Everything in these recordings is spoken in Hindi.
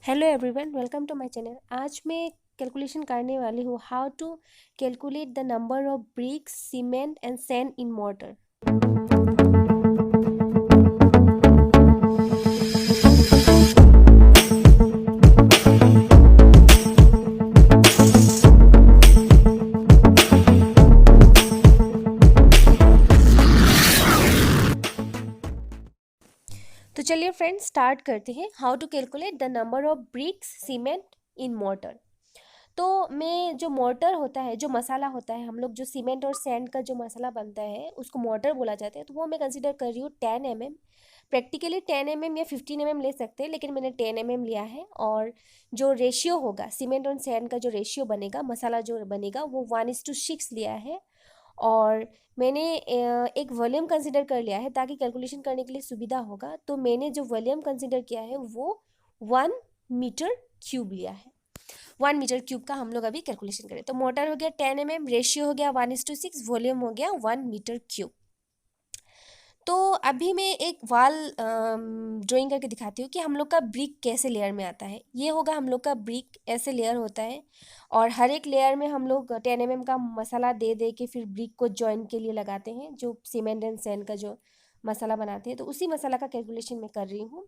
Hello everyone, welcome to my channel. आज मैं कैलकुलेशन करने वाली हूँ how to calculate the number of bricks, cement and sand in mortar. तो चलिए फ्रेंड्स, स्टार्ट करते हैं। How to calculate the number of bricks, cement in mortar. तो मैं जो मोर्टर होता है, जो मसाला होता है, हम लोग जो सीमेंट और सैंड का जो मसाला बनता है उसको मोर्टर बोला जाता है। तो वो मैं कंसीडर कर रही हूँ 10 mm। प्रैक्टिकली 10 mm या 15 mm ले सकते हैं, लेकिन मैंने 10 mm लिया है। और जो रेशियो होगा, सीमेंट और सैंड का जो रेशियो बनेगा, मसाला जो बनेगा, वो 1:6 लिया है। और मैंने एक वॉल्यूम कंसिडर कर लिया है ताकि कैलकुलेशन करने के लिए सुविधा होगा। तो मैंने जो वॉल्यूम कंसिडर किया है वो 1 मीटर क्यूब लिया है। 1 मीटर क्यूब का हम लोग अभी कैलकुलेशन करें। तो मोटर हो गया 10 mm, रेशियो हो गया 1:6, वॉल्यूम हो गया 1 मीटर क्यूब। तो अभी मैं एक वाल ड्राइंग करके दिखाती हूँ कि हम लोग का ब्रिक कैसे लेयर में आता है। ये होगा हम लोग का ब्रिक, ऐसे लेयर होता है। और हर एक लेयर में हम लोग 10 mm का मसाला दे दे के फिर ब्रिक को जॉइन के लिए लगाते हैं, जो सीमेंट एंड सैंड का जो मसाला बनाते हैं। तो उसी मसाला का कैलकुलेशन मैं कर रही हूँ।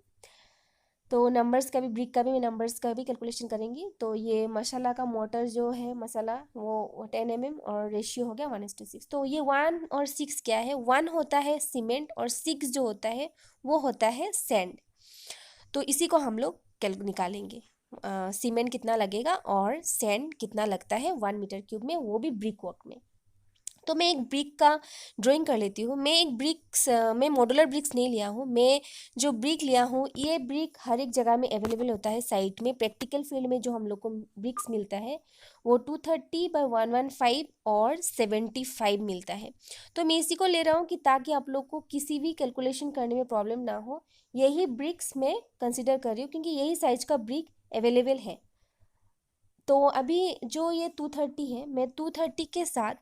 तो नंबर्स का भी, ब्रिक का भी, मैं नंबर्स का भी कैलकुलेशन करेंगी। तो ये मसाला का मोटर जो है मसाला, वो 10 mm और रेशियो हो गया 1:6। तो ये 1 और 6 क्या है? 1 होता है सीमेंट और 6 जो होता है वो होता है सैंड। तो इसी को हम लोग निकालेंगे। सीमेंट कितना लगेगा और सैंड कितना लगता है 1 मीटर क्यूब में, वो भी ब्रिक वर्क में। तो मैं एक ब्रिक का ड्राइंग कर लेती हूँ। मैं मॉड्यूलर ब्रिक्स नहीं लिया हूँ। मैं जो ब्रिक लिया हूँ, ये ब्रिक हर एक जगह में अवेलेबल होता है साइट में। प्रैक्टिकल फील्ड में जो हम लोग को ब्रिक्स मिलता है वो 230/115 और 75 मिलता है। तो मैं इसी को ले रहा हूँ कि ताकि आप लोग को किसी भी कैलकुलेशन करने में प्रॉब्लम ना हो। यही ब्रिक्स मैं कंसिडर कर रही हूँ क्योंकि यही साइज का ब्रिक अवेलेबल है। तो अभी जो ये 230 है, मैं 230 के साथ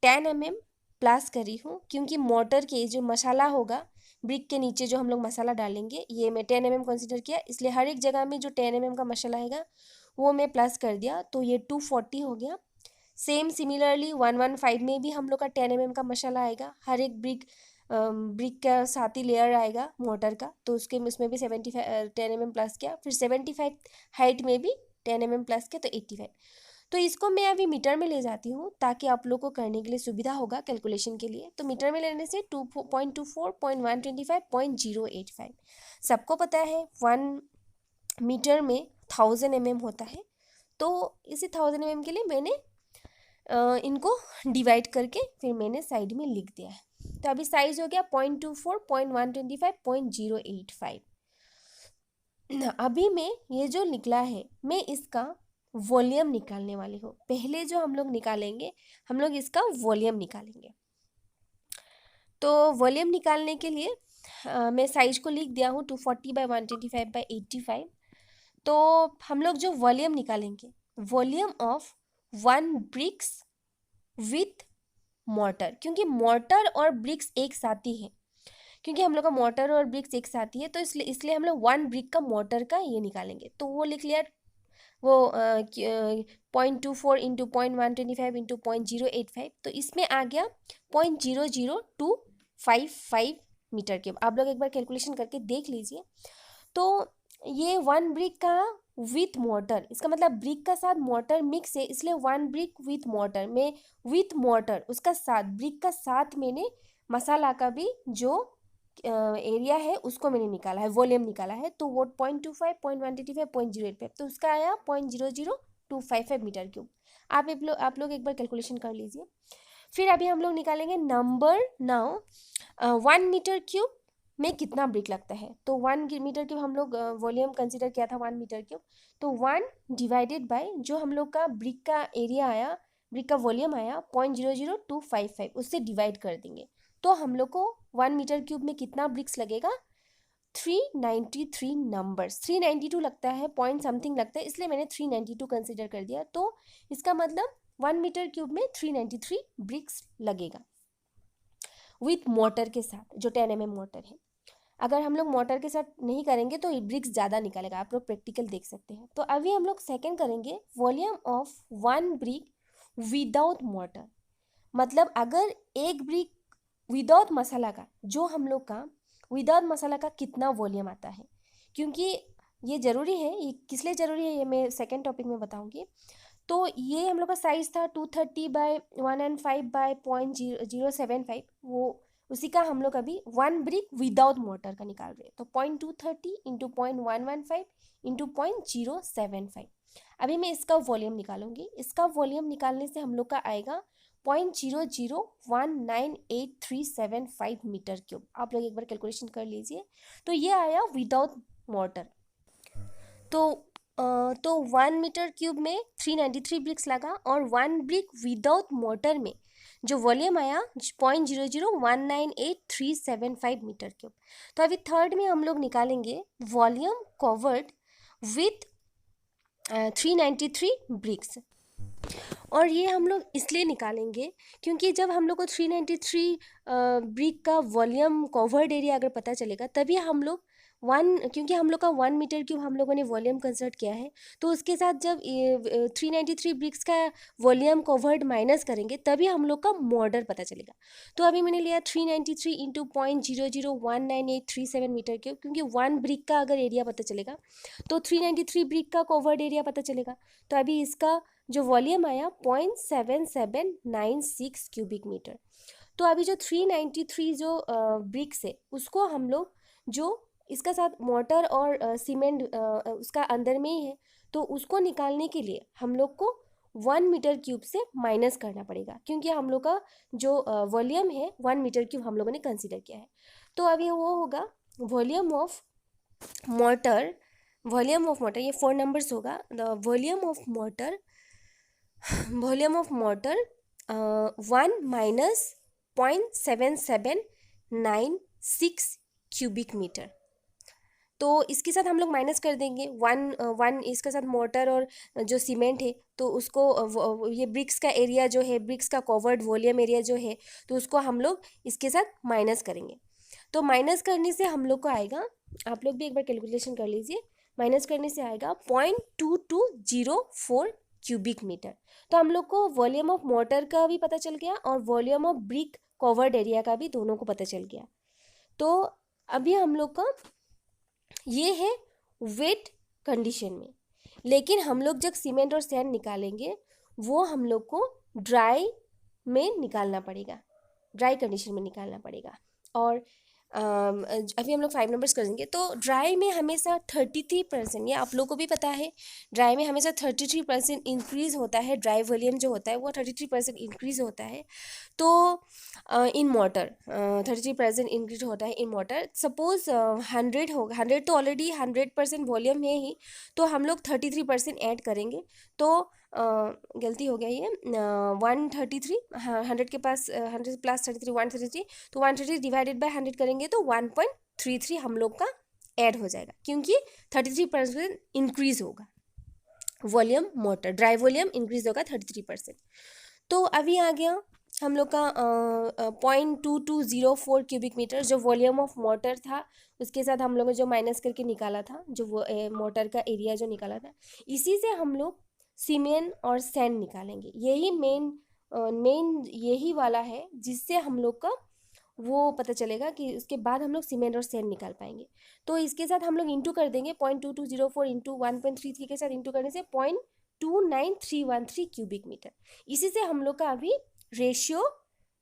10 mm प्लस करी हूँ, क्योंकि मोटर के जो मसाला होगा, ब्रिक के नीचे जो हम लोग मसाला डालेंगे, ये मैं 10 mm कंसिडर किया, इसलिए हर एक जगह में जो 10 mm का मसाला आएगा वो मैं प्लस कर दिया। तो ये 240 हो गया। सेम सिमिलरली 115 में भी हम लोग का 10 mm का मसाला आएगा। हर एक ब्रिक का साथ ही लेयर आएगा मोटर का, तो उसके उसमें भी 75 10 mm प्लस किया। फिर 75 हाइट में भी 10 mm प्लस किया, तो 85। तो इसको मैं अभी मीटर में ले जाती हूँ ताकि आप लोग को करने के लिए सुविधा होगा कैलकुलेशन के लिए। तो मीटर में लेने से 2.24, 0.125, 0.085। सबको पता है 1 मीटर में 1000 mm होता है। तो इसी 1000 mm के लिए मैंने इनको डिवाइड करके फिर मैंने साइड में लिख दिया है। तो अभी साइज हो गया 0.24, 0.125, 0.085। अभी मैं ये जो निकला है, मैं इसका वॉल्यूम निकालने वाली हूँ। पहले जो हम लोग निकालेंगे, हम लोग इसका वॉल्यूम निकालेंगे। तो वॉल्यूम निकालने के लिए मैं साइज को लिख दिया हूँ 240/125/85। तो हम लोग जो वॉल्यूम निकालेंगे, volume of 1 bricks with mortar, क्योंकि मोर्टर और ब्रिक्स एक साथ ही है। क्योंकि हम लोग का मोटर और ब्रिक्स एक साथ ही है, तो इसलिए हम लोग 1 ब्रिक का मोटर का ये निकालेंगे। तो वो लिख लिया, वो 0.24 इंटू 0.125 इंटू 0.085। तो इसमें आ गया 0.00255 मीटर क्यूब। आप लोग एक बार कैलकुलेशन करके देख लीजिए। तो ये 1 ब्रिक का विथ मोटर, इसका मतलब ब्रिक का साथ मोटर मिक्स है, इसलिए 1 ब्रिक विथ मोटर में, विथ मोटर उसका साथ, ब्रिक का साथ मैंने मसाला का भी जो एरिया है उसको मैंने निकाला है, वॉल्यूम निकाला है। तो वो 0.25, 0.125, 0.085, तो उसका आया 0.00255 मीटर क्यूब। आप लोग एक बार कैलकुलेशन कर लीजिए। फिर अभी हम लोग निकालेंगे नंबर नाउ। 1 मीटर क्यूब में कितना ब्रिक लगता है? तो 1 मीटर क्यूब हम लोग वॉल्यूम कंसिडर किया था 1 मीटर क्यूब। तो 1 डिवाइडेड बाय जो हम लोग का ब्रिक का एरिया आया, ब्रिक का वॉल्यूम आया 0.00255, उससे डिवाइड कर देंगे। तो हम लोग को 1 मीटर क्यूब में कितना ब्रिक्स लगेगा? 393 नंबर्स। 392 लगता है, पॉइंट समथिंग लगता है, इसलिए मैंने 392 कंसिडर कर दिया। तो इसका मतलब 1 मीटर क्यूब में 393 ब्रिक्स लगेगा विथ मोटर के साथ, जो 10 mm मोटर है। अगर हम लोग मोटर के साथ नहीं करेंगे तो ब्रिक्स ज़्यादा निकालेगा, आप लोग प्रैक्टिकल देख सकते हैं। तो अभी हम लोग सेकेंड करेंगे volume of one brick without motor. मतलब अगर एक ब्रिक विदाउट मसाला का, जो हम लोग का विदाउट मसाला का कितना वॉल्यूम आता है, क्योंकि ये ज़रूरी है। ये किस लिए ज़रूरी है ये मैं सेकेंड टॉपिक में बताऊंगी। तो ये हम लोग का साइज था 230/105/0.075, वो उसी का हम लोग अभी वन ब्रिक विदाउट मोटर का निकाल रहे हैं। तो 0.230 इंटू 0.115 इंटू 0.075। अभी मैं इसका वॉल्यूम निकालूंगी। इसका वॉल्यूम निकालने से हम लोग का आएगा 0.00198,375 मीटर क्यूब। आप लोग एक बार कैलकुलेशन कर लीजिए। तो ये आया विदाउट मोटर। तो 1 मीटर क्यूब में 393 ब्रिक्स लगा, और वन ब्रिक विदाउट मोटर में जो वॉल्यूम आया 0.00198,375 मीटर क्यूब। तो अभी थर्ड में हम लोग निकालेंगे वॉल्यूम कवर्ड विथ 393 ब्रिक्स। और ये हम लोग इसलिए निकालेंगे क्योंकि जब हम लोग को 393 ब्रिक का वॉल्यूम कवर्ड एरिया अगर पता चलेगा, तभी हम लोग क्योंकि हम लोग का 1 मीटर क्यूब हम लोगों ने वॉल्यूम कंसिडर किया है, तो उसके साथ जब 393 ब्रिक्स का वॉल्यूम कवर्ड माइनस करेंगे तभी हम लोग का मॉडर पता चलेगा। तो अभी मैंने लिया 393 इंटू 0.0019837 मीटर क्यूब, क्योंकि 1 ब्रिक का अगर एरिया पता चलेगा तो 393 ब्रिक का कवर्ड एरिया पता चलेगा। तो अभी इसका जो वॉल्यूम आया 0.7796 क्यूबिक मीटर। तो अभी जो 393 जो ब्रिक्स है उसको हम लोग, जो इसका साथ मोटर और सीमेंट उसका अंदर में ही है, तो उसको निकालने के लिए हम लोग को 1 मीटर क्यूब से माइनस करना पड़ेगा, क्योंकि हम लोग का जो वॉल्यूम है 1 मीटर क्यूब हम लोगों ने कंसीडर किया है। तो अभी वो होगा वॉल्यूम ऑफ मोटर। ये 4 नंबर्स होगा। The volume of mortar 1 minus 0.7796 cubic metre. तो इसके साथ हम लोग माइनस कर देंगे 1 इसके साथ मोटर और जो सीमेंट है, तो उसको ये ब्रिक्स का एरिया जो है, ब्रिक्स का कवर्ड वॉल्यूम एरिया जो है, तो उसको हम लोग इसके साथ माइनस करेंगे। तो माइनस करने से हम लोग को आएगा, आप लोग भी एक बार कैलकुलेशन कर लीजिए, माइनस करने से आएगा 0.2204 क्यूबिक मीटर। तो हम लोग को वॉल्यूम ऑफ मोटर का भी पता चल गया और volume of brick covered area का भी, दोनों को पता चल गया। तो अभी हम लोग का ये है वेट कंडीशन में। लेकिन हम लोग जब सीमेंट और सैंड निकालेंगे वो हम लोग को ड्राई में निकालना पड़ेगा, ड्राई कंडीशन में निकालना पड़ेगा। और अभी हम लोग 5 नंबर्स कर देंगे। तो ड्राई में हमेशा 33%, ये आप लोगों को भी पता है, ड्राई में हमेशा 33% इंक्रीज़ होता है। ड्राई वॉल्यूम जो होता है वो 33% इंक्रीज़ होता है। तो इन मोटर 33% इंक्रीज होता है इन मोटर। सपोज 100 होगा, 100 तो ऑलरेडी 100% वॉल्यूम है ही, तो हम लोग 33% ऐड करेंगे। तो गलती हो गया ये 133, हाँ 100 के पास 100 प्लस 33 133, तो 133 डिवाइडेड बाय 100 करेंगे तो 1.33 हम लोग का ऐड हो जाएगा, क्योंककि 33% इंक्रीज होगा volume motor, dry volume increase होगा 33%। तो अभी आ गया हम लोग का 0.2204 क्यूबिक मीटर, जो वॉल्यूम ऑफ मोटर था उसके साथ हम लोगों ने जो माइनस करके निकाला था, जो वो मोटर का एरिया जो निकाला था, इसी से हम लोग सीमेंट और सैंड निकालेंगे। यही मेन यही वाला है जिससे हम लोग का वो पता चलेगा कि उसके बाद हम लोग सीमेंट और सैंड निकाल पाएंगे। तो इसके साथ हम लोग इंटू कर देंगे 0.2204 इंटू 1.33 के साथ इंटू करने से 0.29313 क्यूबिक मीटर। इसी से हम लोग का अभी रेशियो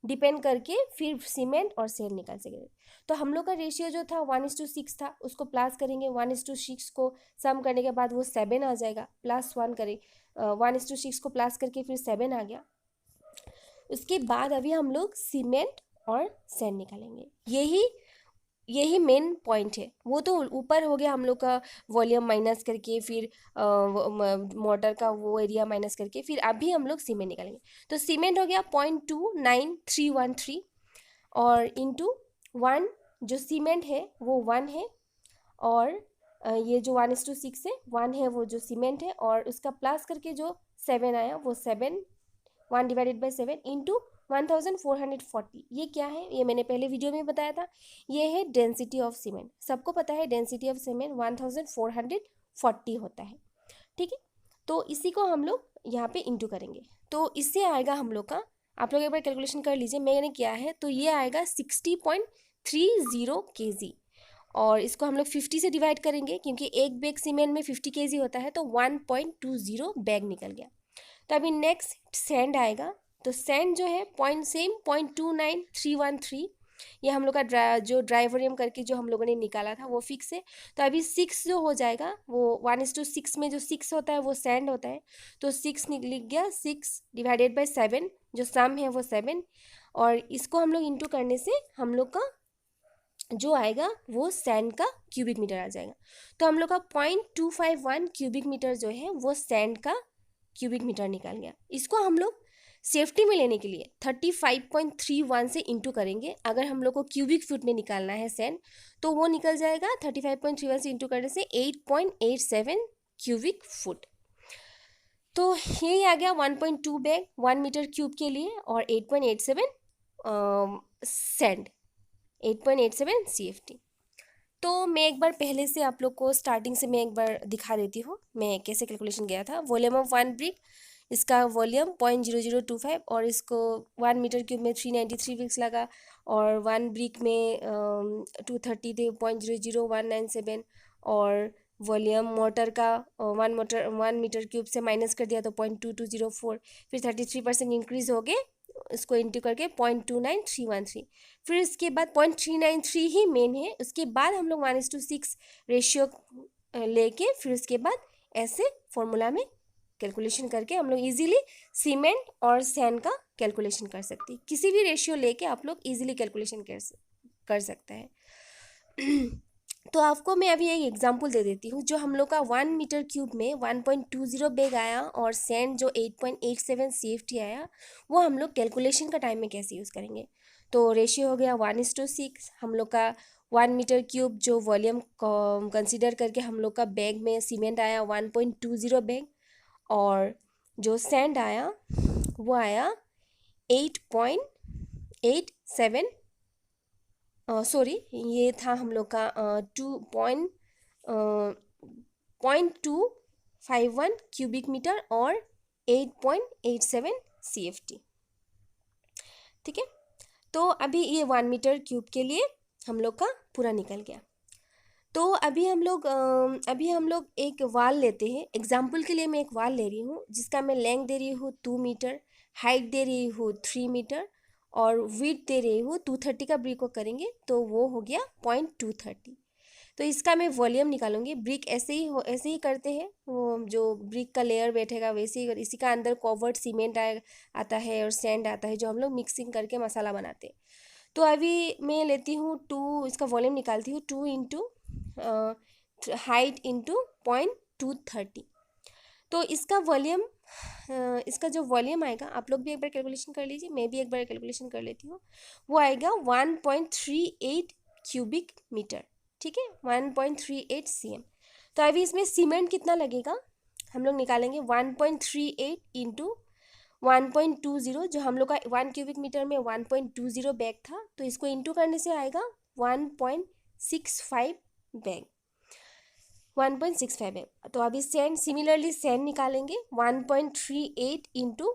डिपेंड करके फिर सीमेंट और सैंड निकाल सकेंगे। तो हम लोग का रेशियो जो था 1:6 था, उसको प्लस करेंगे 1:6 को सम करने के बाद वो 7 आ जाएगा, +1 करें 1:6 को प्लस करके फिर 7 आ गया। उसके बाद अभी हम लोग सीमेंट और सैंड निकालेंगे। यही मेन पॉइंट है। वो तो ऊपर हो गया हम लोग का वॉल्यूम माइनस करके, फिर मोटर का वो एरिया माइनस करके, फिर अभी हम लोग सीमेंट निकालेंगे। तो सीमेंट हो गया 0.29313 और इंटू 1, जो सीमेंट है वो 1 है, और ये जो 1:6 है 1 है वो जो सीमेंट है, और उसका प्लस करके जो 7 आया वो 7, 1 डिवाइडेड बाई 7 इंटू 1440 ये क्या है, ये मैंने पहले वीडियो में बताया था, ये है डेंसिटी ऑफ सीमेंट। सबको पता है डेंसिटी ऑफ सीमेंट 1440 होता है, ठीक है। तो इसी को हम लोग यहाँ पे इंटू करेंगे, तो इससे आएगा हम लोग का, आप लोग एक बार कैलकुलेशन कर लीजिए, मैंने किया है, तो ये आएगा 60.30 kg। और इसको हम लोग 50 से डिवाइड करेंगे, क्योंकि एक बैग सीमेंट में 50 kg होता है, तो 1.20 बैग निकल गया। तो अभी नेक्स्ट सैंड आएगा, तो सैंड जो है सेम 0.29313, ये हम लोग का जो ड्राई वॉल्यूम करके जो हम लोगों ने निकाला था वो फिक्स है। तो अभी 6 जो हो जाएगा, वो 1:6 में जो 6 होता है वो सैंड होता है, तो 6 लिख गया, 6 डिवाइडेड बाई 7, जो सम है वो 7, और इसको हम लोग इंटू करने से हम लोग का जो आएगा वो सैंड का क्यूबिक मीटर आ जाएगा। तो हम लोग का 0.251 क्यूबिक मीटर जो है वो सैंड का क्यूबिक मीटर निकल गया। इसको हम लोग सेफ्टी में लेने के लिए 35.31 से इंटू करेंगे। अगर हम लोग को क्यूबिक फुट में निकालना है सैंड, तो वो निकल जाएगा 35.31 से इंटू करने से 8.87 क्यूबिक फुट। तो यही आ गया 1.2 बैग 1 मीटर क्यूब के लिए, और 8.87 सैंड, 8.87 CFT। तो मैं एक बार पहले से आप लोग को स्टार्टिंग से मैं एक बार दिखा देती हूँ मैं कैसे कैलकुलेशन गया था। वॉल्यूम ऑफ 1 ब्रिक, इसका वॉल्यूम 0.0025, और इसको 1 मीटर क्यूब में 393 ब्रिक्स लगा, और 1 ब्रिक में 230 थे, 0.00197, और वॉल्यूम मोटर का 1 मीटर क्यूब से माइनस कर दिया तो 0.2204, फिर 33% इंक्रीज हो गए, इसको इंटू करके 0.29313, फिर इसके बाद 0.393 ही मेन है। उसके बाद हम लोग 1:6 रेशियो लेके फिर उसके बाद ऐसे फॉर्मूला में कैलकुलेशन करके हम लोग इजीली सीमेंट और सैंड का कैलकुलेशन कर सकते हैं। किसी भी रेशियो लेके आप लोग इजीली कैलकुलेशन कर सकते हैं। तो आपको मैं अभी एक एग्जांपल दे देती हूँ। जो हम लोग का 1 मीटर क्यूब में 1.20 बैग आया और सैंड जो 8.87 CFT आया, वो हम लोग कैलकुलेशन का टाइम में कैसे यूज़ करेंगे। तो रेशियो हो गया 1:6। हम लोग का 1 मीटर क्यूब जो वॉल्यूम कंसिडर करके हम लोग का बैग में सीमेंट आया 1.20 बैग, और जो सैंड आया वो आया 8.87, सॉरी ये था हम लोग का 0.251 क्यूबिक मीटर और 8.87 CFT, ठीक है। तो अभी ये 1 मीटर क्यूब के लिए हम लोग का पूरा निकल गया। तो अभी हम लोग एक वाल लेते हैं। एग्जाम्पल के लिए मैं एक वाल ले रही हूँ जिसका मैं लेंथ दे रही हूँ 2 मीटर, हाइट दे रही हूँ 3 मीटर, और विड्थ दे रही हूँ 230 का ब्रिक को करेंगे तो वो हो गया 0.230। तो इसका मैं वॉल्यूम निकालूंगी। ब्रिक ऐसे ही करते हैं, वो जो ब्रिक का लेयर बैठेगा वैसे ही इसी का अंदर कवर्ड सीमेंट आता है और सैंड आता है जो हम लोग मिक्सिंग करके मसाला बनाते हैं। तो अभी मैं लेती हूँ 2, इसका वॉल्यूम निकालती हूँ 2 इंटू हाइट इंटू 0.230। तो इसका जो वॉल्यूम आएगा, आप लोग भी एक बार कैलकुलेशन कर लीजिए, मैं भी एक बार कैलकुलेशन कर लेती हूँ, वो आएगा 1.38 क्यूबिक मीटर, ठीक है, 1.38 CM। तो अभी इसमें सीमेंट कितना लगेगा हम लोग निकालेंगे 1.38 इंटू 1.20, जो हम लोग का 1 क्यूबिक मीटर में 1.20 बैग था, तो इसको इंटू करने से आएगा 1.65 बैग, 1.65 बैग। तो अभी सिमिलरली सैंड निकालेंगे 1.38 इंटू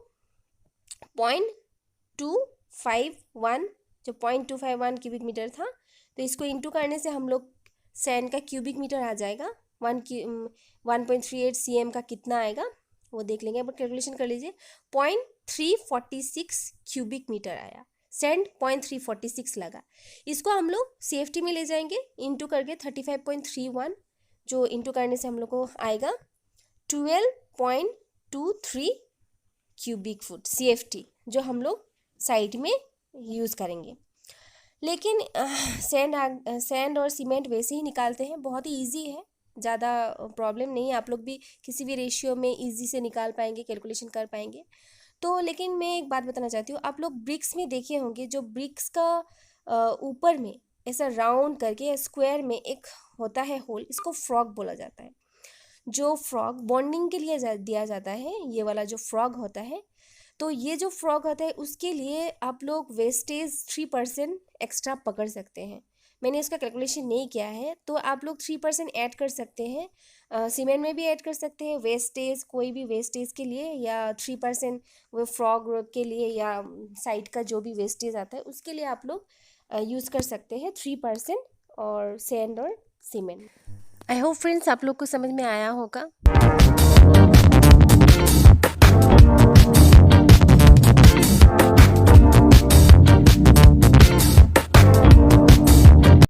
0.251, जो 0.251 क्यूबिक मीटर था, तो इसको इंटू करने से हम लोग सैंड का क्यूबिक मीटर आ जाएगा। 1.38 CM का कितना आएगा वो देख लेंगे, अब कैलकुलेशन कर लीजिए। 0.346 क्यूबिक मीटर आया, सैंड 0.346 लगा। इसको हम लोग सेफ्टी में ले जाएंगे इंटू करके 35.31, जो इंटू करने से हम लोग को आएगा 12.23 क्यूबिक फुट CFT, जो हम लोग साइड में यूज़ करेंगे। लेकिन सैंड और सीमेंट वैसे ही निकालते हैं, बहुत ही इजी है, ज़्यादा प्रॉब्लम नहीं है। आप लोग भी किसी भी रेशियो में इजी से निकाल पाएंगे, कैलकुलेशन कर पाएंगे। तो लेकिन मैं एक बात बताना चाहती हूँ, आप लोग ब्रिक्स में देखे होंगे, जो ब्रिक्स का ऊपर में ऐसा राउंड करके स्क्वायर में एक होता है होल, इसको फ्रॉग बोला जाता है। जो फ्रॉग बॉन्डिंग के लिए दिया जाता है, ये वाला जो फ्रॉग होता है, तो ये जो फ्रॉग होता है उसके लिए आप लोग वेस्टेज 3% एक्स्ट्रा पकड़ सकते हैं। मैंने इसका कैलकुलेशन नहीं किया है, तो आप लोग 3% ऐड कर सकते हैं, सीमेंट में भी ऐड कर सकते हैं वेस्टेज, कोई भी वेस्टेज के लिए, या 3% वो फ्रॉग ग्रोथ के लिए, या साइड का जो भी वेस्टेज आता है उसके लिए आप लोग यूज़ कर सकते हैं 3% और सैंड और सीमेंट। आई होप फ्रेंड्स आप लोग को समझ में आया होगा।